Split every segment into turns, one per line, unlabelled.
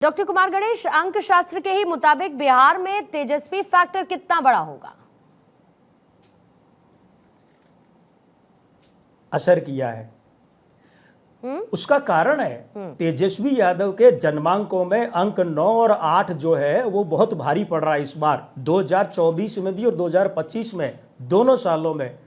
Doctor Kumar Ganesh, अंक शास्त्र के ही मुताबिक बिहार में तेजस्वी फैक्टर कितना बड़ा होगा?
असर किया है। उसका कारण है तेजस्वी यादव के जन्मांकों में अंक 9 और 8 जो है वो बहुत भारी पड़ रहा है इस बार 2024 में भी और 2025 में, दोनों सालों में।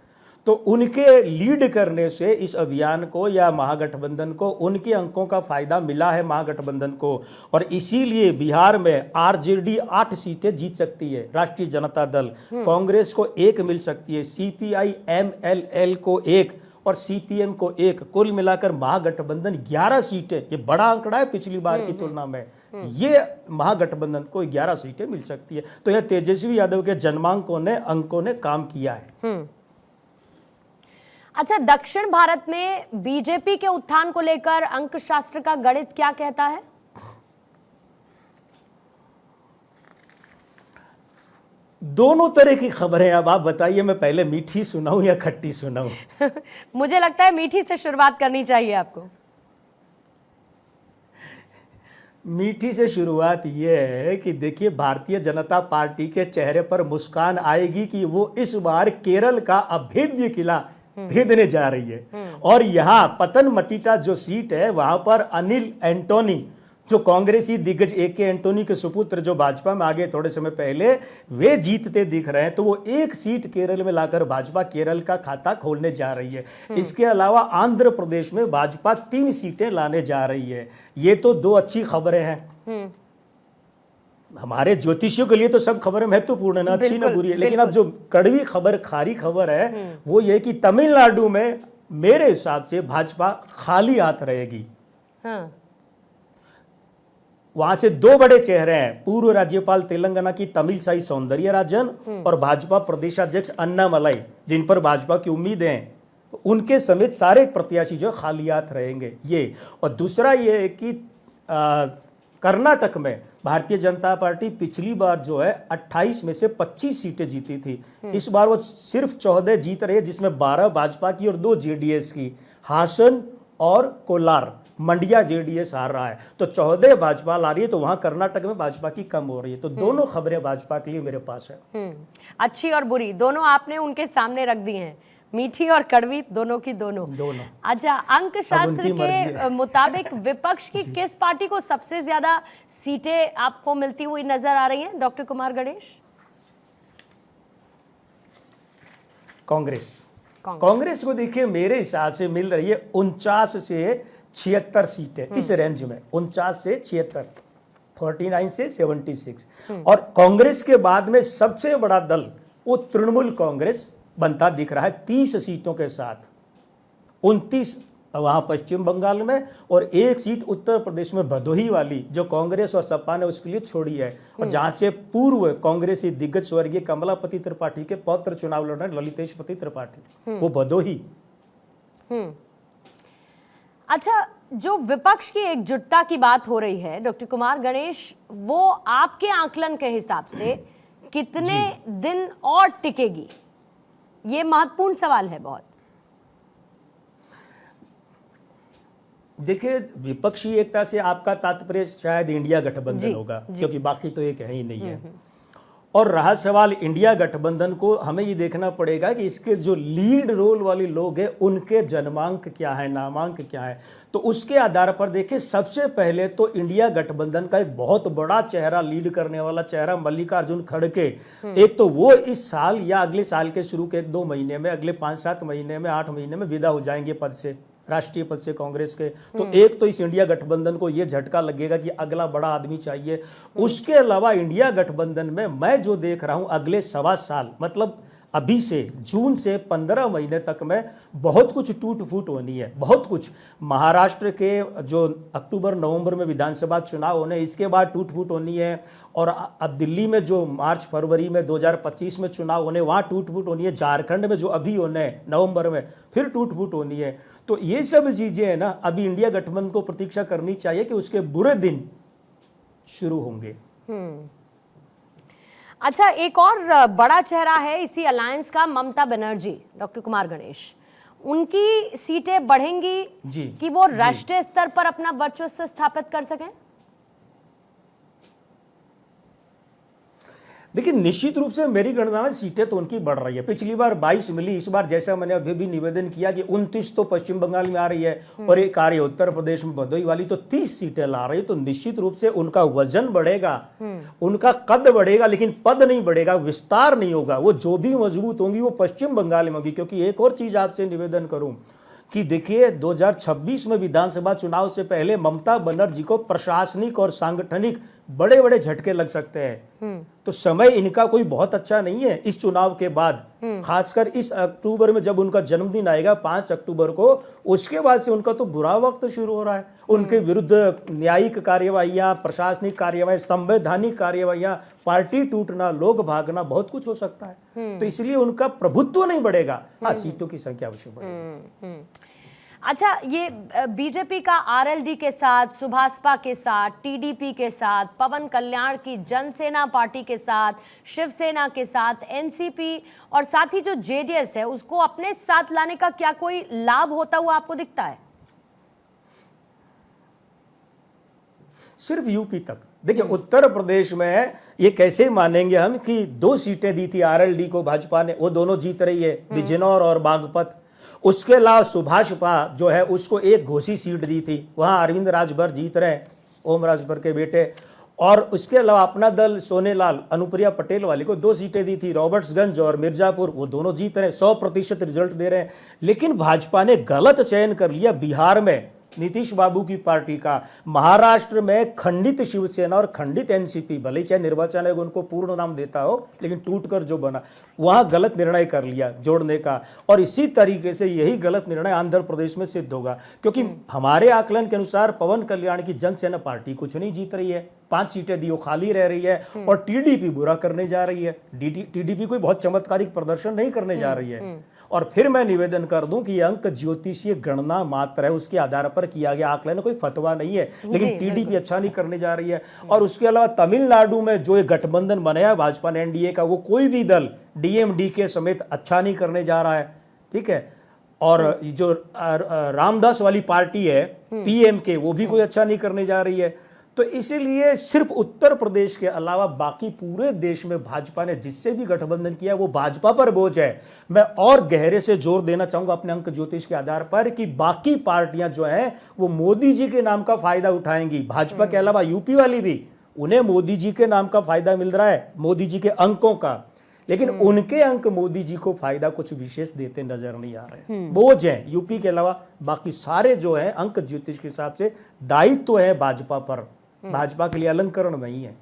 तो उनके लीड करने से इस अभियान को या महागठबंधन को उनके अंकों का फायदा मिला है महागठबंधन को, और इसीलिए बिहार में आरजेडी 8 सीटें जीत सकती है, राष्ट्रीय जनता दल। कांग्रेस को 1 मिल सकती है, सीपीआई एमएलएल को 1 और सीपीएम को 1, कुल मिलाकर महागठबंधन 11 सीटें। ये बड़ा आंकड़ा है पिछली बार की तुलना में। ये महागठबंधन को 11 सीटें मिल सकती है। तो यह तेजस्वी यादव के जन्मांकों ने, अंकों ने काम किया है।
अच्छा, दक्षिण भारत में बीजेपी के उत्थान को लेकर अंक शास्त्र का गणित क्या कहता है?
दोनों तरह की खबरें। अब आप बताइए, मैं पहले मीठी सुनाऊं या खट्टी सुनाऊं?
मुझे लगता है मीठी से शुरुआत करनी चाहिए आपको।
मीठी से शुरुआत ये है कि देखिए, भारतीय जनता पार्टी के चेहरे पर मुस्कान आएगी कि वो इस बार केरल का अभेद्य किला भेदने जा रही है। और यहां पतनमटिट्टा जो सीट है वहां पर अनिल एंटोनी, जो कांग्रेसी दिग्गज ए.के. एंटोनी के सुपुत्र, जो भाजपा में आ गए थोड़े समय पहले, वे जीतते दिख रहे हैं। तो वो 1 सीट केरल में लाकर भाजपा केरल का खाता खोलने जा रही है। इसके अलावा आंध्र प्रदेश में भाजपा 3 सीटें लाने जा रही है। ये तो 2 अच्छी खबरें हैं। हमारे ज्योतिषियों के लिए तो सब खबरें महत्वपूर्ण है, ना अच्छी ना बुरी है। लेकिन अब जो कड़वी खबर, खारी खबर है, वो ये कि तमिलनाडु में मेरे हिसाब से भाजपा खाली हाथ रहेगी। वहां से 2 बड़े चेहरे हैं, पूर्व राज्यपाल तेलंगाना की तमिलसाई सौंदरराजन और भाजपा प्रदेशाध्यक्ष अन्नामलाई, जिन पर भाजपा की उम्मीद है। उनके समेत सारे प्रत्याशी जो खाली हाथ रहेंगे ये। और दूसरा ये है कि कर्नाटक में भारतीय जनता पार्टी पिछली बार जो है 28 में से 25 सीटें जीती थी। इस बार वो सिर्फ 14 जीत रही है, जिसमें 12 भाजपा की और 2 जेडीएस की। हासन और कोलार, मंडिया जेडीएस हार रहा है, तो 14 भाजपा ला रही है। तो वहां कर्नाटक में भाजपा की कम हो रही है। तो दोनों खबरें भाजपा के लिए मेरे पास है।
अच्छी और बुरी दोनों आपने उनके सामने रख दी हैं, मीठी और कड़वी दोनों की दोनों। अच्छा, अंक शास्त्र के मुताबिक विपक्ष की किस पार्टी को सबसे ज्यादा सीटें आपको मिलती हुई नजर आ रही हैं, डॉक्टर कुमार गणेश?
कांग्रेस को देखिए, मेरे हिसाब से मिल रही है 49 से 76 सीटें, इस रेंज में 49 से 76, 49 से 76। और कांग्रेस के बाद में सबसे बड़ा दल वो तृणमूल कांग्रेस बनता दिख रहा है 30 सीटों के साथ। 29 वहां पश्चिम बंगाल में और 1 सीट उत्तर प्रदेश में भदोही वाली, जो कांग्रेस और सपा ने उसके लिए छोड़ी है। और जहां से पूर्व कांग्रेसी दिग्गज स्वर्गीय कमलापति त्रिपाठी के पौत्र चुनाव लड़ रहे ललितेश पति त्रिपाठी, वो भदोही।
अच्छा, जो विपक्ष की एकजुटता की बात हो रही है डॉक्टर कुमार गणेश, वो आपके आकलन के हिसाब से कितने दिन और टिकेगी? ये महत्वपूर्ण सवाल है बहुत।
देखिए, विपक्षी एकता से आपका तात्पर्य शायद इंडिया गठबंधन होगा, क्योंकि बाकी तो एक है ही नहीं है। और रहा सवाल इंडिया गठबंधन को, हमें ये देखना पड़ेगा कि इसके जो लीड रोल वाले लोग हैं उनके जन्मांक क्या है, नामांक क्या है। तो उसके आधार पर देखिए, सबसे पहले तो इंडिया गठबंधन का एक बहुत बड़ा चेहरा, लीड करने वाला चेहरा मल्लिकार्जुन खड़गे। एक तो वो इस साल या अगले साल के शुरू के 1-2 महीने में, अगले 5-7 महीने में, 8 महीने में विदा हो जाएंगे पद से, राष्ट्रीय पद से कांग्रेस के। तो एक तो इस इंडिया गठबंधन को यह झटका लगेगा कि अगला बड़ा आदमी चाहिए। उसके अलावा इंडिया गठबंधन में मैं जो देख रहा हूं, अगले 1.25 साल, मतलब अभी से जून से 15 महीने तक में बहुत कुछ टूट फूट होनी है, बहुत कुछ। महाराष्ट्र के जो अक्टूबर नवंबर में विधानसभा चुनाव होने, इसके बाद टूट फूट होनी है। और अब दिल्ली में जो मार्च फरवरी में 2025 में चुनाव होने, वहाँ टूट फूट होनी है। झारखंड में जो अभी होने हैं नवंबर में, फिर टूट फूट होनी है। तो ये सब चीजें है ना, अभी इंडिया गठबंधन को प्रतीक्षा करनी चाहिए कि उसके बुरे दिन शुरू होंगे।
अच्छा, एक और बड़ा चेहरा है इसी अलायंस का, ममता बनर्जी। डॉक्टर कुमार गणेश, उनकी सीटें बढ़ेंगी कि वो राष्ट्रीय स्तर पर अपना वर्चस्व स्थापित कर सकें?
देखिए निश्चित रूप से मेरी गणना में सीटें तो उनकी बढ़ रही है। पिछली बार 22 मिली, इस बार जैसा मैंने अभी भी निवेदन किया कि 29 तो पश्चिम बंगाल में आ रही है और एक आ रही है उत्तर प्रदेश में भदोही वाली, तो 30 सीटें ला रही है। तो निश्चित रूप से उनका वजन बढ़ेगा, उनका कद बढ़ेगा, लेकिन पद नहीं बढ़ेगा, विस्तार नहीं होगा। वो जो भी मजबूत होंगी वो पश्चिम बंगाल में होगी। क्योंकि एक और चीज आपसे निवेदन करूं कि देखिए 2026 में विधानसभा चुनाव से पहले ममता बनर्जी को प्रशासनिक और सांगठनिक बड़े बड़े झटके लग सकते हैं। तो समय इनका कोई बहुत अच्छा नहीं है इस चुनाव के बाद, खासकर इस अक्टूबर में जब उनका जन्मदिन आएगा 5 अक्टूबर को, उसके बाद से उनका तो बुरा वक्त शुरू हो रहा है। उनके विरुद्ध न्यायिक कार्यवाहियां, प्रशासनिक कार्यवाही, संवैधानिक कार्यवाहियां, पार्टी टूटना, लोग भागना, बहुत कुछ हो सकता है। तो इसलिए उनका प्रभुत्व नहीं बढ़ेगा, हाँ सीटों की संख्या अवश्य बढ़ेगी।
अच्छा, ये बीजेपी का आरएलडी के साथ, सुभाषपा के साथ, टीडीपी के साथ, पवन कल्याण की जनसेना पार्टी के साथ, शिवसेना के साथ, एनसीपी और साथ ही जो जेडीएस है उसको अपने साथ लाने का क्या कोई लाभ होता हुआ आपको दिखता है?
सिर्फ यूपी तक। देखिए उत्तर प्रदेश में ये कैसे मानेंगे हम कि 2 सीटें दी थी आरएलडी को भाजपा ने, वो दोनों जीत रही है, बिजनौर और बागपत। उसके अलावा सुभाषपा जो है उसको एक घोसी सीट दी थी, वहां अरविंद राजभर जीत रहे, ओम राजभर के बेटे। और उसके अलावा अपना दल सोनेलाल, अनुप्रिया पटेल वाली को 2 सीटें दी थी, रॉबर्ट्सगंज और मिर्जापुर, वो दोनों जीत रहे, 100% रिजल्ट दे रहे हैं। लेकिन भाजपा ने गलत चयन कर लिया बिहार में नीतीश बाबू की पार्टी का, महाराष्ट्र में खंडित शिवसेना और खंडित एनसीपी, भले ही चाहे निर्वाचन आयोग उनको पूर्ण नाम देता हो, लेकिन टूटकर जो बना, वहां गलत निर्णय कर लिया जोड़ने का। और इसी तरीके से यही गलत निर्णय आंध्र प्रदेश में सिद्ध होगा, क्योंकि हमारे आकलन के अनुसार पवन कल्याण की जनसेना पार्टी कुछ नहीं जीत रही है, 5 सीटें दी वो खाली रह रही है, और टीडीपी बुरा करने जा रही है। टीडीपी कोई बहुत चमत्कारिक प्रदर्शन नहीं करने जा रही है। और फिर मैं निवेदन कर दूं कि अंक ज्योतिषीय गणना मात्र है, उसके आधार पर किया गया आकलन, कोई फतवा नहीं है। लेकिन टीडीपी अच्छा नहीं करने जा रही है। और उसके अलावा तमिलनाडु में जो एक गठबंधन बनाया भाजपा ने एनडीए का, वो कोई भी दल डीएमडीके समेत अच्छा नहीं करने जा रहा है, ठीक है। और जो रामदास वाली पार्टी है पीएमके, वो भी कोई अच्छा नहीं करने जा रही है। तो इसीलिए सिर्फ उत्तर प्रदेश के अलावा बाकी पूरे देश में भाजपा ने जिससे भी गठबंधन किया वो भाजपा पर बोझ है। मैं और गहरे से जोर देना चाहूंगा अपने अंक ज्योतिष के आधार पर कि बाकी पार्टियां जो हैं वो मोदी जी के नाम का फायदा उठाएंगी। भाजपा के अलावा यूपी वाली भी, उन्हें मोदी जी के नाम का फायदा मिल रहा है, मोदी जी के अंकों का, लेकिन उनके अंक मोदी जी को फायदा कुछ विशेष देते नजर नहीं आ रहे। बोझ है यूपी के अलावा बाकी सारे जो है अंक ज्योतिष के हिसाब से दायित्व है भाजपा पर, भाजपा के लिए अलंकरण नहीं है।